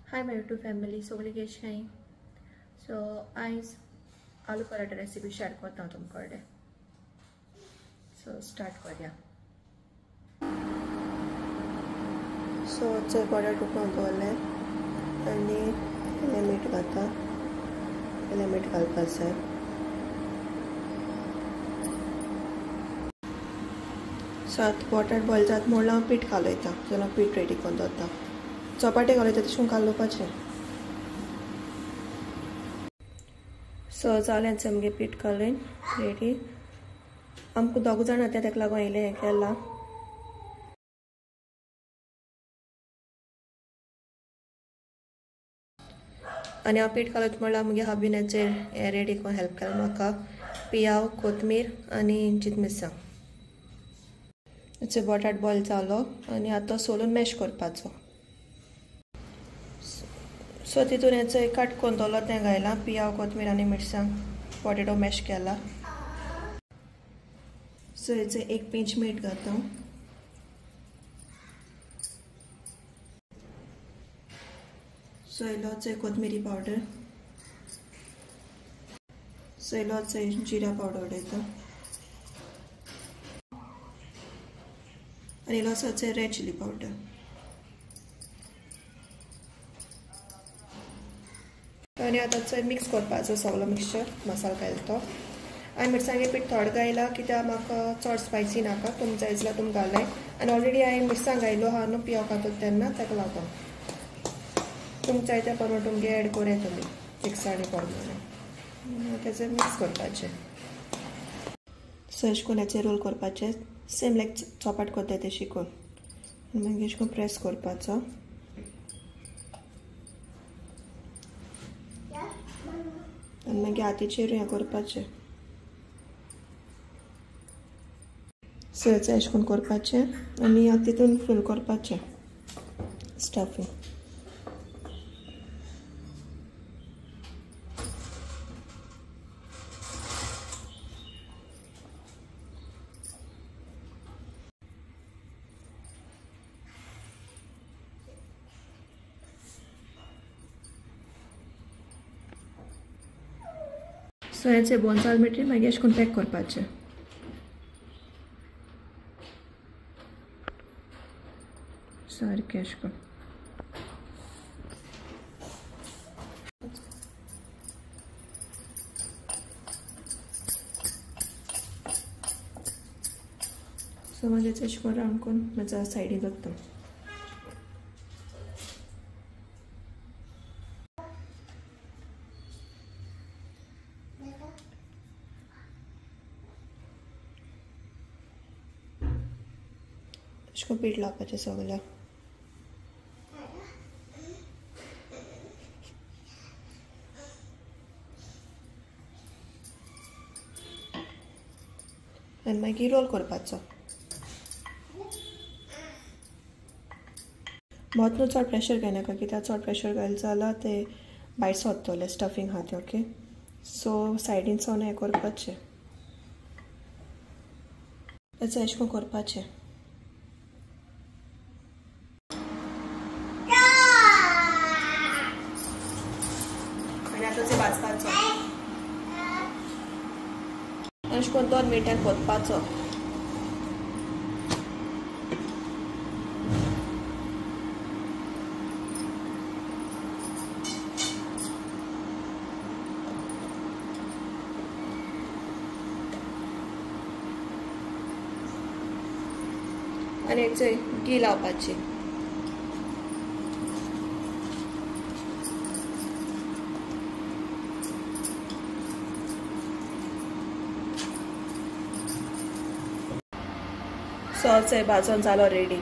Hi my YouTube family सगळी कशी आहे. सो आयज आलू पराठा रेसिपी शेअर करता हांव तुमचे कडेन. सो स्टार्ट करूया. सो चड बटाट उकडून दवरले आनी इल्लें मीठ घालता. इल्लें मीठ घालपाक जाय. सो आतां बटाट बॉयल जाता म्हणल्यार हांव पीठ घालयता. जाल्यार पीठ रेडी करून दवरता. चपाटे घालयता तशें घालपाचें. सो जालें सामकें पीठ घालून रेडी. आमकां दोग जाण येता ताका लागून इल्लें हें केलां. आनी हांव पीठ घालत म्हणल्यार मागीर हाबिनाचेर हें रेडी करून हेल्प केलें म्हाका. पियाव, कोथमीर आनी इंचीत मिरसांग. बटाट बॉयल जालो आनी आतां सोलून मॅश करपाचो. सो तितून हेचो एक कट करून दवरलो तें घायलां. पियाव, कोथमीर आनी मिरसांग, पोटेटो मॅश केला. सो हेचो एक पिंच मीठ घालता. सो इल्लोच कोथमिरी पावडर. सो इल्लोच जिरा पावडर उडयता. आनी इल्लोसोच रेड चिली पावडर. आनी आतां मिक्स करपाचो सगळो मिक्सचर मसालो घायला तो. हांवें मिरसांगे पीठ थोडे घायला कित्याक म्हाका चड स्पायसी नाका. तुमकां जाय जाल्यार तुमी घालाय. आनी ऑलरेडी हांवें मिरसांग घायलो आहा न्हू पियाव खातो तेन्ना ताका लागून. तुमकां जाय त्या प्रमाणे तुमगे एड करूं तुमी तिखसाणी प्रमाणे. तेचें मिक्स करपाचें. सो अशें करून हेचे रोल करपाचे सेम लायक चपाट करता ते शिकून. मागीर अशें करून प्रेस करपाचो. आनी मागीर हातीचेर हें करपाचें. सो हेचें अशें करून करपाचें आनी आतां तितून फील करपाचें स्टफींग. सो हेचे बोन जाल मेळटली मागीर अशें करून पॅक करपाचें. सारकें अशें करून. सो मागीर अशें करून रावंड करून म्हज्या सायडीन दवरता. अशें करून पीठ लावपाचें सगळ्याक. आनी मागीर रोल करपाचो. मोत न्हू चड प्रेशर घायनाका कित्याक चड प्रेशर घायलें जाल्यार ते भायर सोदतले स्टफींग आहा तें. ओके. सो सायडीन सावन हें करपाचें. तेचें अशें करून करपाचें. आनी आतां तें भाजपाचो. अशें करून 2 मिनटान परतपाचो. आनी हेचो घी लावपाची. सॉस भाजून जालो रेडी.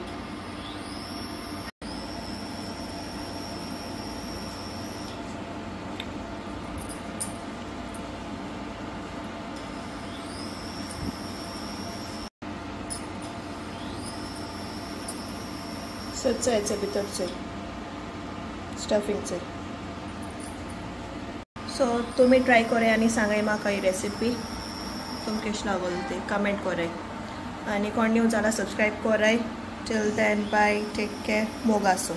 सो हेचे भितरचे स्टफींगचे. सो तुमी ट्राय कराय आनी सांगाय म्हाका ही रेसिपी तुमकां कशी लागली ती कमेंट कराय. आणि कोण न्यू जाला सब्सक्राइब कराय. Till then bye, take care, मोगासो.